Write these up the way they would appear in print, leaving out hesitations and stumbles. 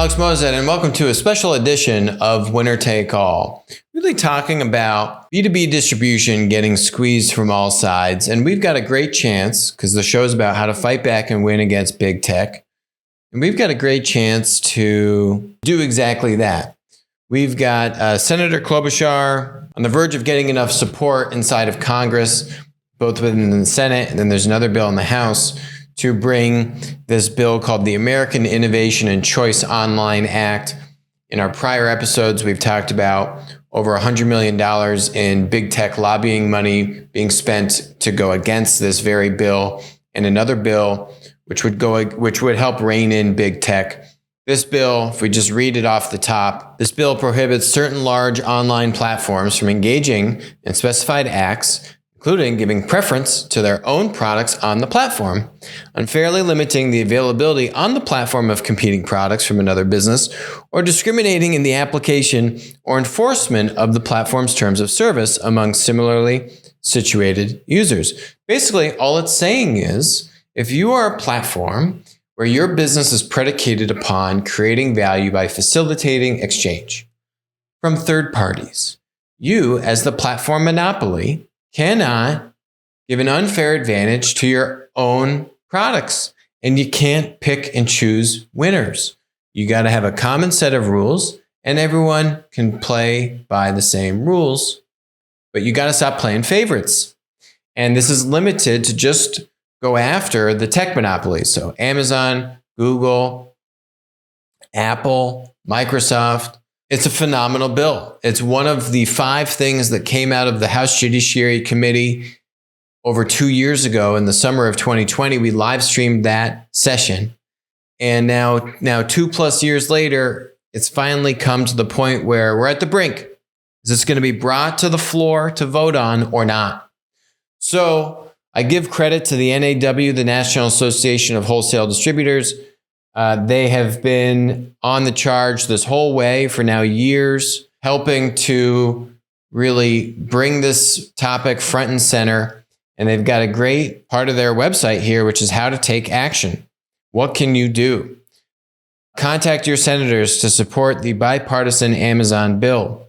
Alex Mozet, and welcome to a special edition of Winner Take All. Really talking about B2B distribution getting squeezed from all sides. And we've got a great chance, because the show is about how to fight back and win against big tech. And we've got a great chance to do exactly that. We've got Senator Klobuchar on the verge of getting enough support inside of Congress, both within the Senate, and then there's another bill in the House, to bring this bill called the American Innovation and Choice Online Act. In our prior episodes, we've talked about over $100 million in big tech lobbying money being spent to go against this very bill, and another bill which would help rein in big tech. This bill, if we just read it off the top, this bill prohibits certain large online platforms from engaging in specified acts, including giving preference to their own products on the platform, unfairly limiting the availability on the platform of competing products from another business, or discriminating in the application or enforcement of the platform's terms of service among similarly situated users. Basically, all it's saying is, if you are a platform where your business is predicated upon creating value by facilitating exchange from third parties, you, as the platform monopoly, cannot give an unfair advantage to your own products. And you can't pick and choose winners. You got to have a common set of rules, and everyone can play by the same rules. But you got to stop playing favorites. And this is limited to just go after the tech monopolies. So Amazon, Google, Apple, Microsoft. It's a phenomenal bill. It's one of the 5 things that came out of the House Judiciary Committee over 2 years ago in the summer of 2020. We live streamed that session. And now 2+ years later, it's finally come to the point where we're at the brink. Is this going to be brought to the floor to vote on or not? So I give credit to the NAW, the National Association of Wholesale Distributors. They have been on the charge this whole way for now years, helping to really bring this topic front and center. And they've got a great part of their website here, which is how to take action. What can you do? Contact your senators to support the bipartisan Amazon bill.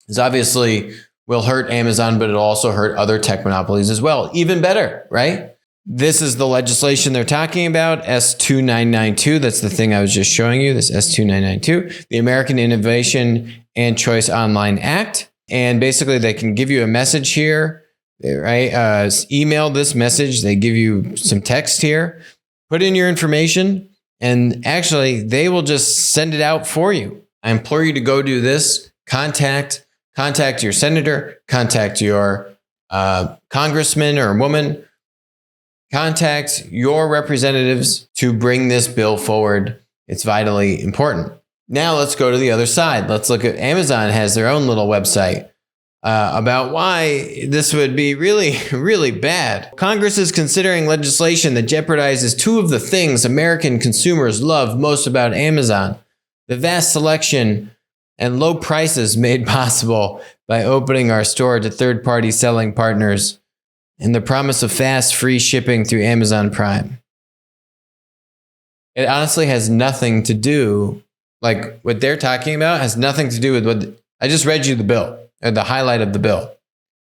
This obviously will hurt Amazon, but it'll also hurt other tech monopolies as well. Even better, right? This is the legislation they're talking about, S2992. That's the thing I was just showing you, this S2992, the American Innovation and Choice Online Act. And basically, they can give you a message here, right? Email this message. They give you some text here. Put in your information, and actually, they will just send it out for you. I implore you to go do this. Contact your senator, contact your congressman or woman, contact your representatives to bring this bill forward. It's vitally important. Now let's go to the other side. Let's look at Amazon has their own little website about why this would be really, really bad. Congress is considering legislation that jeopardizes 2 of the things American consumers love most about Amazon: the vast selection and low prices made possible by opening our store to third-party selling partners, and the promise of fast, free shipping through Amazon Prime. It honestly has nothing to do, like what they're talking about has nothing to do with what I just read you the bill, or the highlight of the bill,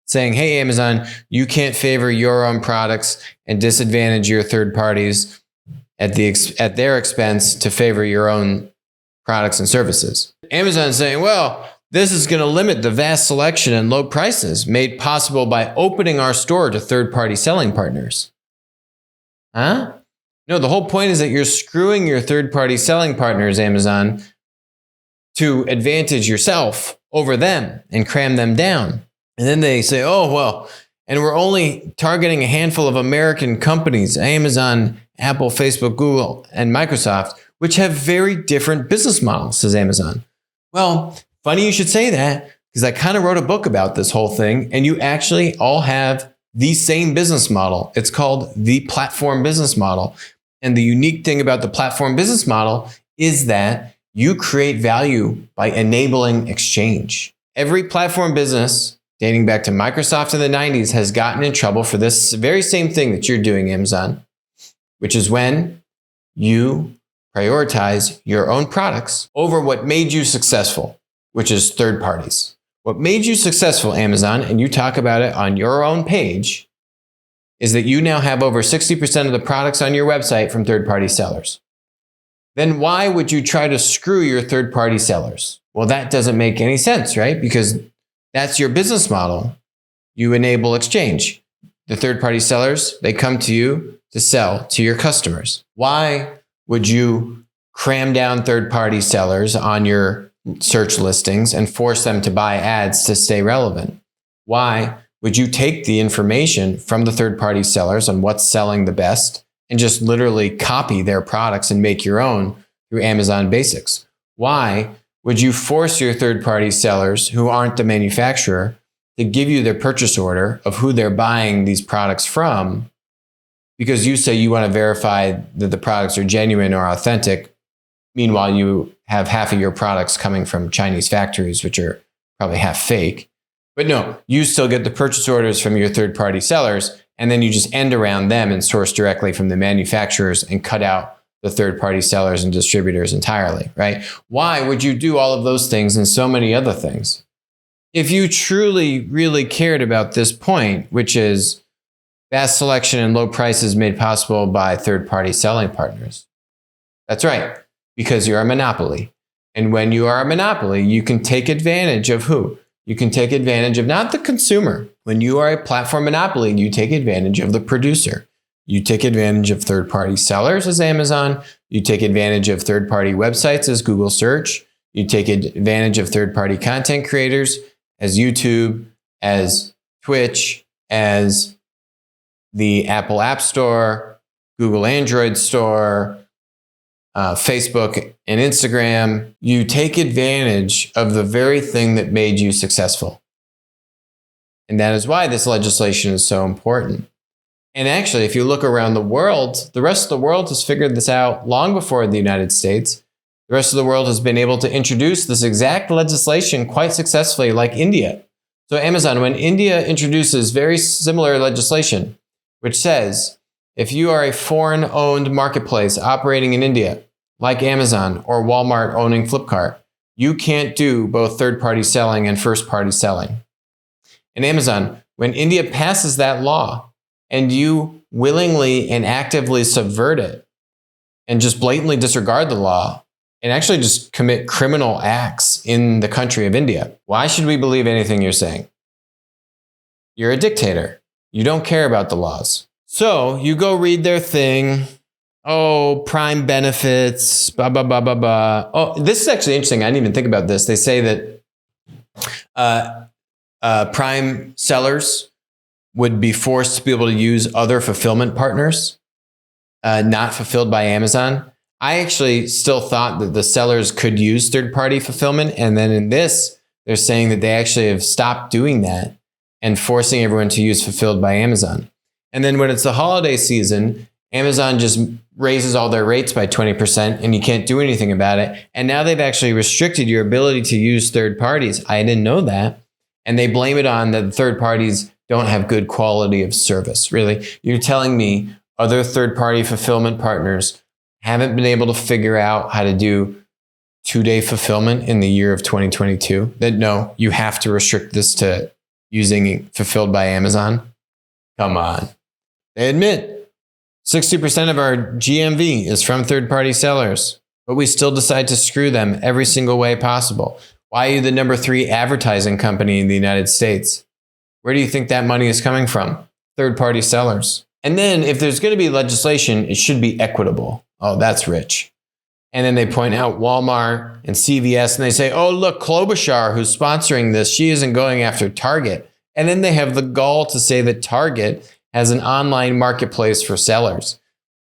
saying, hey, Amazon, you can't favor your own products and disadvantage your third parties at their expense to favor your own products and services. Amazon saying, well, this is going to limit the vast selection and low prices made possible by opening our store to third-party selling partners. Huh? No, the whole point is that you're screwing your third-party selling partners, Amazon, to advantage yourself over them and cram them down. And then they say, oh, well, and we're only targeting a handful of American companies, Amazon, Apple, Facebook, Google, and Microsoft, which have very different business models, says Amazon. Well, funny you should say that, because I kind of wrote a book about this whole thing, and you actually all have the same business model. It's called the platform business model. And the unique thing about the platform business model is that you create value by enabling exchange. Every platform business, dating back to Microsoft in the 90s, has gotten in trouble for this very same thing that you're doing, Amazon, which is when you prioritize your own products over what made you successful, which is third parties. What made you successful, Amazon, and you talk about it on your own page, is that you now have over 60% of the products on your website from third-party sellers. Then why would you try to screw your third-party sellers? Well, that doesn't make any sense, right? Because that's your business model. You enable exchange. The third-party sellers, they come to you to sell to your customers. Why would you cram down third-party sellers on your search listings and force them to buy ads to stay relevant? Why would you take the information from the third-party sellers on what's selling the best and just literally copy their products and make your own through Amazon Basics? Why would you force your third-party sellers who aren't the manufacturer to give you their purchase order of who they're buying these products from because you say you want to verify that the products are genuine or authentic? Meanwhile, you have half of your products coming from Chinese factories, which are probably half fake. But no, you still get the purchase orders from your third-party sellers, and then you just end around them and source directly from the manufacturers and cut out the third-party sellers and distributors entirely, right? Why would you do all of those things and so many other things? If you truly, really cared about this point, which is vast selection and low prices made possible by third-party selling partners. That's right, because you're a monopoly. And when you are a monopoly, you can take advantage of who? You can take advantage of not the consumer. When you are a platform monopoly, you take advantage of the producer. You take advantage of third-party sellers as Amazon. You take advantage of third-party websites as Google Search. You take advantage of third-party content creators as YouTube, as Twitch, as the Apple App Store, Google Android Store, Facebook and Instagram. You take advantage of the very thing that made you successful. And that is why this legislation is so important. And actually, if you look around the world, the rest of the world has figured this out long before the United States. The rest of the world has been able to introduce this exact legislation quite successfully, like India. So Amazon, when India introduces very similar legislation, which says, if you are a foreign-owned marketplace operating in India, like Amazon or Walmart owning Flipkart, you can't do both third-party selling and first-party selling. And Amazon, when India passes that law and you willingly and actively subvert it and just blatantly disregard the law and actually just commit criminal acts in the country of India, why should we believe anything you're saying? You're a dictator. You don't care about the laws. So you go read their thing. Oh, Prime benefits, blah, blah, blah, blah, blah. Oh, this is actually interesting. I didn't even think about this. They say that Prime sellers would be forced to be able to use other fulfillment partners, not fulfilled by Amazon. I actually still thought that the sellers could use third-party fulfillment. And then in this, they're saying that they actually have stopped doing that and forcing everyone to use fulfilled by Amazon. And then when it's the holiday season, Amazon just raises all their rates by 20% and you can't do anything about it. And now they've actually restricted your ability to use third parties. I didn't know that. And they blame it on that third parties don't have good quality of service. Really? You're telling me other third-party fulfillment partners haven't been able to figure out how to do two-day fulfillment in the year of 2022? That no, you have to restrict this to using fulfilled by Amazon? Come on. They admit 60% of our GMV is from third-party sellers, but we still decide to screw them every single way possible. Why are you the number 3 advertising company in the United States? Where do you think that money is coming from? Third-party sellers. And then if there's going to be legislation, it should be equitable. Oh, that's rich. And then they point out Walmart and CVS and they say, oh, look, Klobuchar, who's sponsoring this, she isn't going after Target. And then they have the gall to say that Target has an online marketplace for sellers.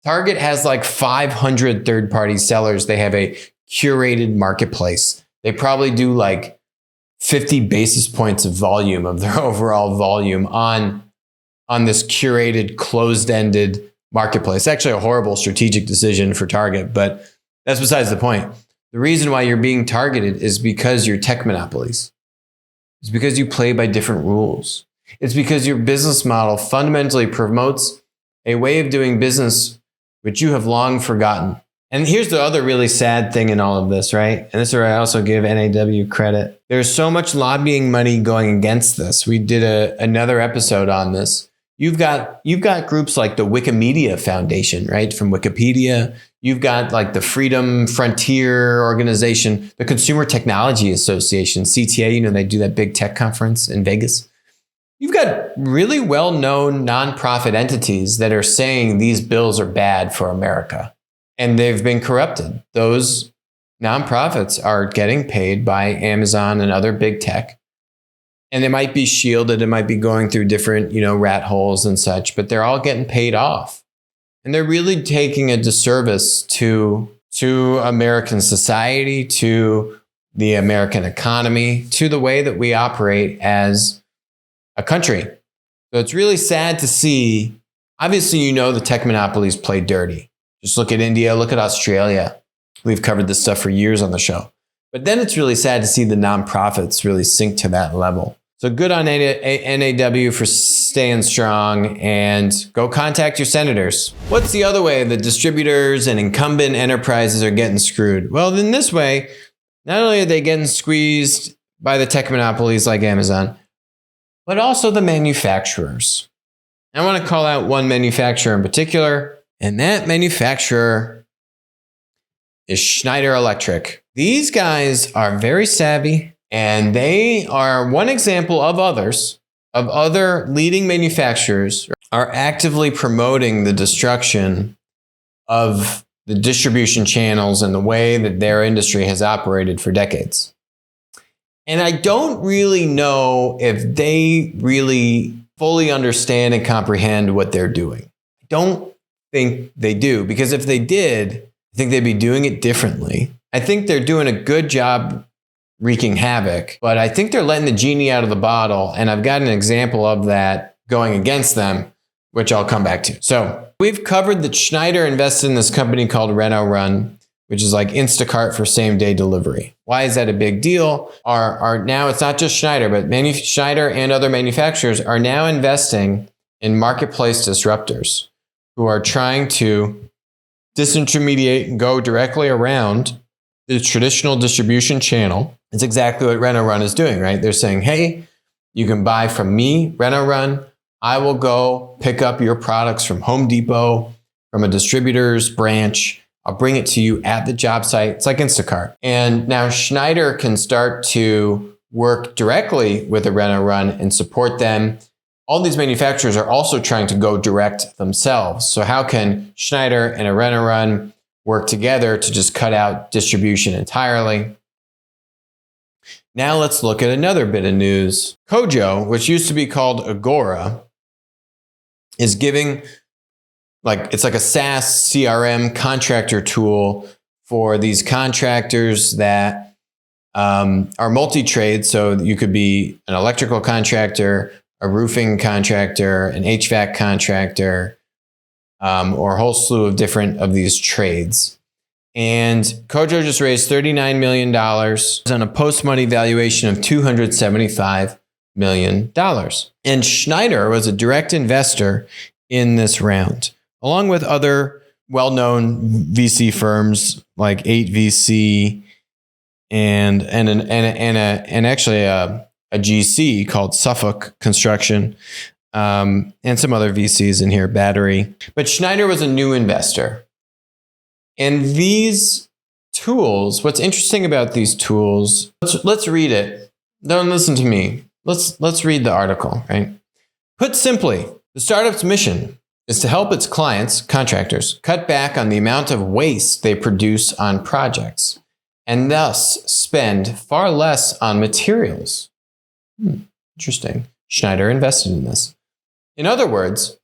Target has like 500 third-party sellers. They have a curated marketplace. They probably do like 50 basis points of volume of their overall volume on this curated, closed-ended marketplace. Actually a horrible strategic decision for Target, but that's besides the point. The reason why you're being targeted is because you're tech monopolies. It's because you play by different rules. It's because your business model fundamentally promotes a way of doing business which you have long forgotten. And here's the other really sad thing in all of this, right? And this is where I also give NAW credit. There's so much lobbying money going against this. We did another episode on this. You've got groups like the Wikimedia Foundation, right? From Wikipedia. You've got like the Freedom Frontier Organization, the Consumer Technology Association, CTA, they do that big tech conference in Vegas. You've got really well-known nonprofit entities that are saying these bills are bad for America. And they've been corrupted. Those nonprofits are getting paid by Amazon and other big tech. And they might be shielded. It might be going through different, rat holes and such, but they're all getting paid off. And they're really taking a disservice to American society, to the American economy, to the way that we operate as a country. So it's really sad to see. Obviously, the tech monopolies play dirty. Just look at India, look at Australia. We've covered this stuff for years on the show. But then it's really sad to see the nonprofits really sink to that level. So good on NAW for staying strong, and go contact your senators. What's the other way the distributors and incumbent enterprises are getting screwed? Well, in this way, not only are they getting squeezed by the tech monopolies like Amazon, but also the manufacturers. I want to call out one manufacturer in particular, and that manufacturer is Schneider Electric. These guys are very savvy, and they are one example of others, of other leading manufacturers are actively promoting the destruction of the distribution channels and the way that their industry has operated for decades. And I don't really know if they really fully understand and comprehend what they're doing. I don't think they do, because if they did, I think they'd be doing it differently. I think they're doing a good job wreaking havoc, but I think they're letting the genie out of the bottle. And I've got an example of that going against them, which I'll come back to. So we've covered that Schneider invested in this company called Renault Run, which is like Instacart for same-day delivery. Why is that a big deal? Are now, it's not just Schneider, but Schneider and other manufacturers are now investing in marketplace disruptors who are trying to disintermediate and go directly around the traditional distribution channel. It's exactly what Renault Run is doing, right? They're saying, hey, you can buy from me, Renault Run. I will go pick up your products from Home Depot, from a distributor's branch. I'll bring it to you at the job site. It's like Instacart. And now Schneider can start to work directly with a Renault Run and support them. All these manufacturers are also trying to go direct themselves. So how can Schneider and a Renault Run work together to just cut out distribution entirely? Now let's look at another bit of news. Kojo, which used to be called Agora, is giving it's like a SaaS CRM contractor tool for these contractors that are multi-trade. So you could be an electrical contractor, a roofing contractor, an HVAC contractor, or a whole slew of different of these trades. And Kojo just raised $39 million on a post-money valuation of $275 million. And Schneider was a direct investor in this round, along with other well-known VC firms like 8VC and actually a GC called Suffolk Construction, and some other VCs in here, Battery. But Schneider was a new investor. And these tools, what's interesting about these tools, let's read it. Don't listen to me. Let's read the article, right? Put simply, the startup's mission is to help its clients, contractors, cut back on the amount of waste they produce on projects, and thus spend far less on materials. Interesting. Schneider invested in this. In other words,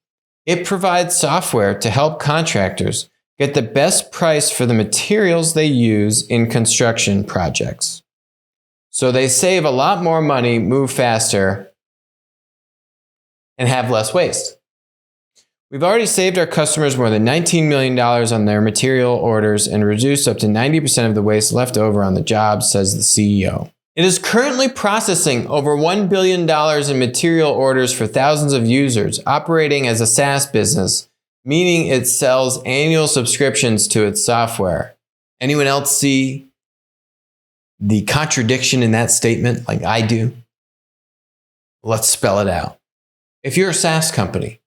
it provides software to help contractors get the best price for the materials they use in construction projects. So they save a lot more money, move faster, and have less waste. We've already saved our customers more than $19 million on their material orders and reduced up to 90% of the waste left over on the job, says the CEO. It is currently processing over $1 billion in material orders for thousands of users, operating as a SaaS business meaning it sells annual subscriptions to its software. Anyone else see the contradiction in that statement like I do? Let's spell it out. If you're a SaaS company,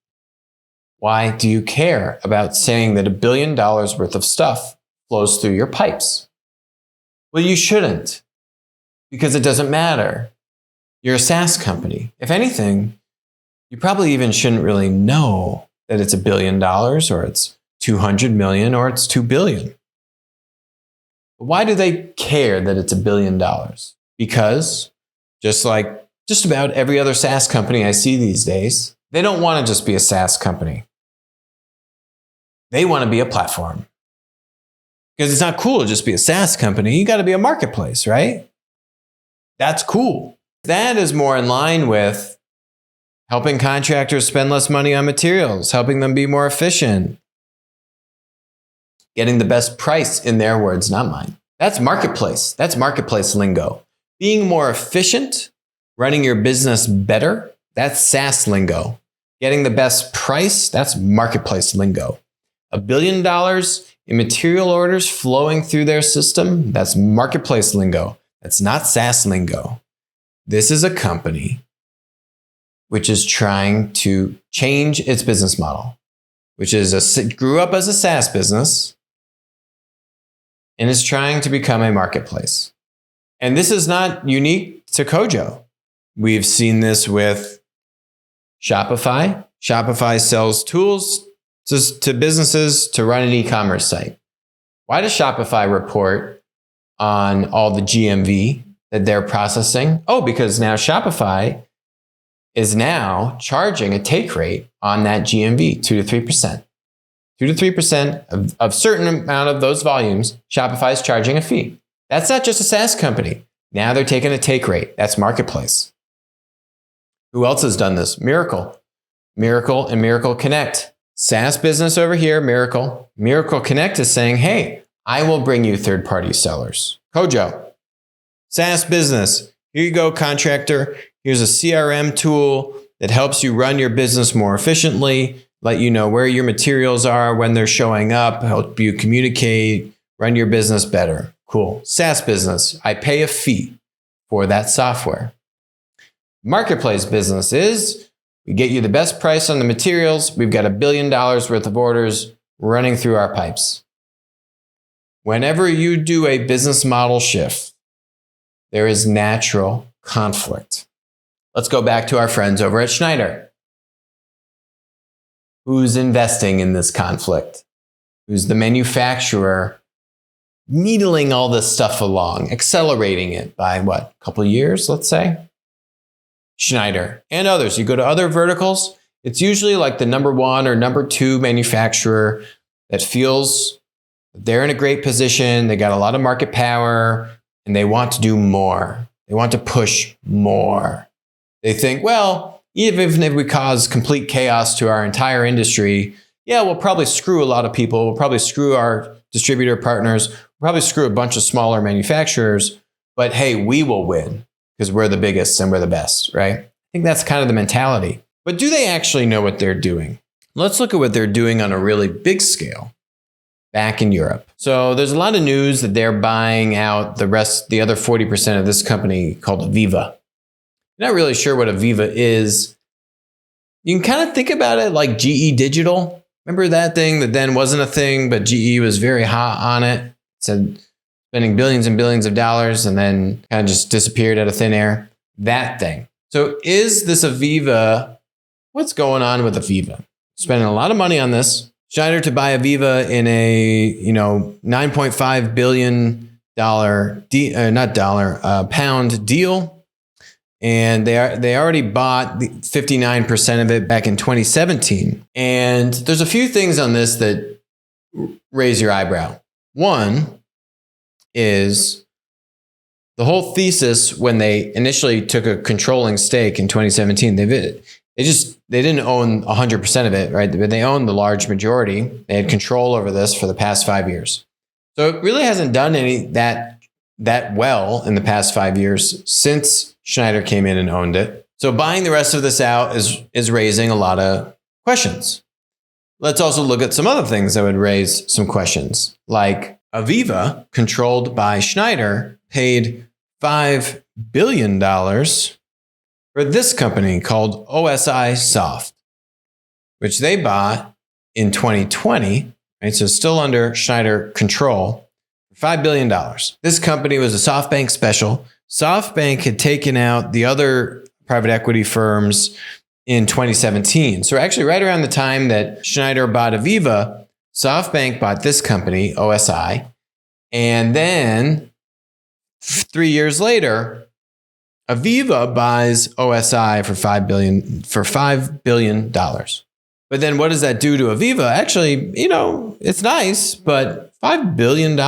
why do you care about saying that $1 billion worth of stuff flows through your pipes? Well, you shouldn't, because it doesn't matter. You're a SaaS company. If anything, you probably even shouldn't really know that it's $1 billion or it's 200 million or it's 2 billion. Why do they care that it's $1 billion? Because just like just about every other SaaS company I see these days, they don't want to just be a SaaS company. They want to be a platform. Because it's not cool to just be a SaaS company. You got to be a marketplace, right? That's cool. That is more in line with helping contractors spend less money on materials, helping them be more efficient, getting the best price, in their words, not mine. That's marketplace. That's marketplace lingo. Being more efficient, running your business better, that's SaaS lingo. Getting the best price, that's marketplace lingo. $1 billion in material orders flowing through their system, that's marketplace lingo. That's not SaaS lingo. This is a company which is trying to change its business model, which is grew up as a SaaS business and is trying to become a marketplace. And this is not unique to Kojo. We've seen this with Shopify. Shopify sells tools to businesses to run an e-commerce site. Why does Shopify report on all the GMV that they're processing? Oh, because now Shopify is now charging a take rate on that GMV, 2 to 3%. 2 to 3% of certain amount of those volumes, Shopify is charging a fee. That's not just a SaaS company. Now they're taking a take rate. That's marketplace. Who else has done this? Miracle. Miracle and Miracle Connect. SaaS business over here, Miracle. Miracle Connect is saying, hey, I will bring you third-party sellers. Kojo, SaaS business. Here you go, contractor. Here's a CRM tool that helps you run your business more efficiently, let you know where your materials are, when they're showing up, help you communicate, run your business better. Cool. SaaS business. I pay a fee for that software. Marketplace business is we get you the best price on the materials. We've got $1 billion worth of orders running through our pipes. Whenever you do a business model shift, there is natural conflict. Let's go back to our friends over at Schneider. Who's investing in this conflict? Who's the manufacturer needling all this stuff along, accelerating it by a couple of years, let's say? Schneider and others. You go to other verticals, it's usually like the number 1 or number 2 manufacturer that feels they're in a great position, they got a lot of market power, and they want to do more. They want to push more. They think, well, even if we cause complete chaos to our entire industry, yeah, we'll probably screw a lot of people. We'll probably screw our distributor partners. We'll probably screw a bunch of smaller manufacturers. But hey, we will win because we're the biggest and we're the best, right? I think that's kind of the mentality. But do they actually know what they're doing? Let's look at what they're doing on a really big scale back in Europe. So there's a lot of news that they're buying out the other 40% of this company called Aviva. Not really sure what Aviva is. You can kind of think about it like GE Digital. Remember that thing that then wasn't a thing, but GE was very hot on it. Said spending billions and billions of dollars and then kind of just disappeared out of thin air. That thing. So is this Aviva? What's going on with Aviva? Spending a lot of money on this. Schneider to buy Aviva in a $9.5 billion pound deal. And they already bought 59% of it back in 2017. And there's a few things on this that raise your eyebrow. One is the whole thesis when they initially took a controlling stake in 2017. They didn't own 100% of it, right? But they owned the large majority. They had control over this for the past 5 years. So it really hasn't done that well in the past 5 years since Schneider came in and owned it. So buying the rest of this out is raising a lot of questions. Let's also look at some other things that would raise some questions. Like Aviva, controlled by Schneider, paid $5 billion for this company called OSI Soft, which they bought in 2020, right? So still under Schneider control, for $5 billion. This company was a SoftBank special. SoftBank had taken out the other private equity firms in 2017. So actually right around the time that Schneider bought Aviva, SoftBank bought this company, OSI. And then 3 years later, Aviva buys OSI for $5 billion. But then what does that do to Aviva? Actually, it's nice, but $5 billion?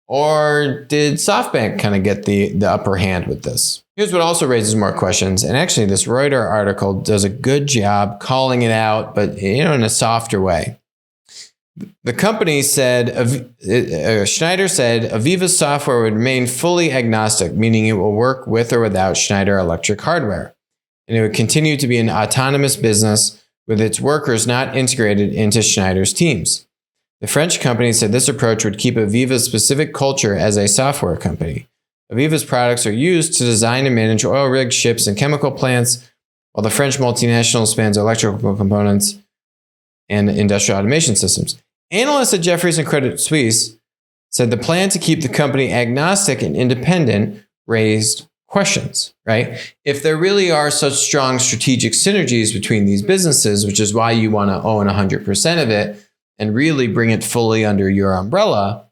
Or did SoftBank kind of get the upper hand with this? Here's what also raises more questions. And actually, this Reuters article does a good job calling it out, but in a softer way. The company said, Schneider said, Aviva's software would remain fully agnostic, meaning it will work with or without Schneider Electric hardware. And it would continue to be an autonomous business with its workers not integrated into Schneider's teams. The French company said this approach would keep Aviva's specific culture as a software company. Aviva's products are used to design and manage oil rigs, ships, and chemical plants, while the French multinational spans electrical components and industrial automation systems. Analysts at Jefferies and Credit Suisse said the plan to keep the company agnostic and independent raised questions, right? If there really are such strong strategic synergies between these businesses, which is why you want to own 100% of it and really bring it fully under your umbrella,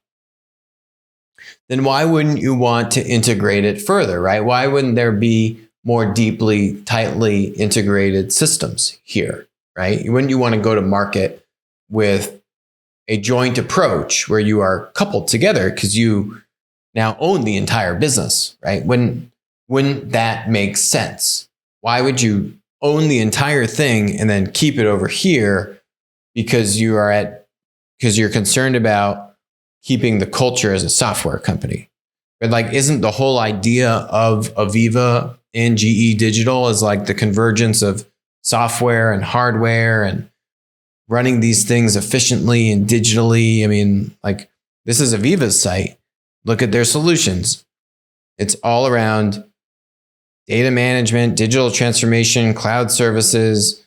then why wouldn't you want to integrate it further, right? Why wouldn't there be more deeply, tightly integrated systems here, right? Wouldn't you want to go to market with a joint approach where you are coupled together because you now own the entire business, right? Wouldn't that make sense? Why would you own the entire thing and then keep it over here because you're concerned about keeping the culture as a software company? But isn't the whole idea of Aviva and GE Digital is the convergence of software and hardware and running these things efficiently and digitally? I mean, this is Aviva's site. Look at their solutions. It's all around data management, digital transformation, cloud services.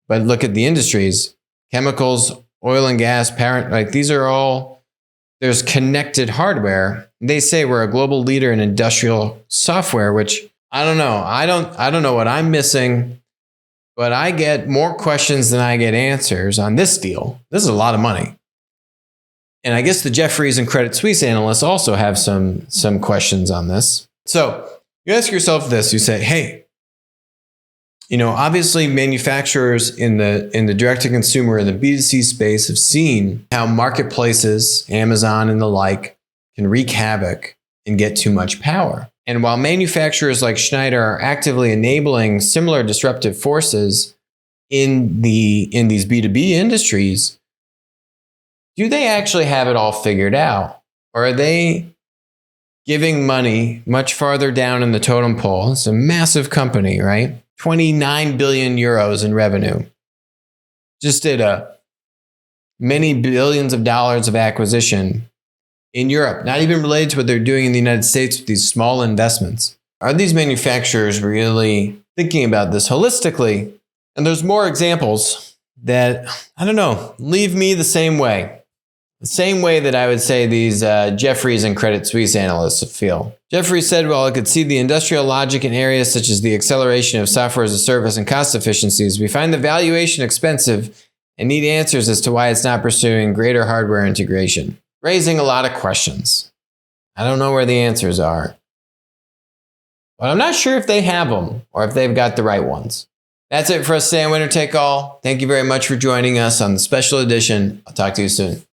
But look at the industries, chemicals, oil and gas, these are all, there's connected hardware. They say we're a global leader in industrial software, which I don't know. I don't know what I'm missing, but I get more questions than I get answers on this deal. This is a lot of money. And I guess the Jefferies and Credit Suisse analysts also have some questions on this. So you ask yourself this, you say, hey, obviously manufacturers in the direct-to-consumer and the B2C space have seen how marketplaces, Amazon and the like, can wreak havoc and get too much power. And while manufacturers like Schneider are actively enabling similar disruptive forces in these B2B industries, do they actually have it all figured out? Or are they giving money much farther down in the totem pole? It's a massive company, right? 29 billion euros in revenue. Just did many billions of dollars of acquisition in Europe, not even related to what they're doing in the United States with these small investments. Are these manufacturers really thinking about this holistically? And there's more examples that, leave me the same way. The same way that I would say these Jefferies and Credit Suisse analysts feel. Jefferies said, while it could see the industrial logic in areas such as the acceleration of software as a service and cost efficiencies, we find the valuation expensive and need answers as to why it's not pursuing greater hardware integration. Raising a lot of questions. I don't know where the answers are, but I'm not sure if they have them or if they've got the right ones. That's it for us today on Winner Take All. Thank you very much for joining us on the special edition. I'll talk to you soon.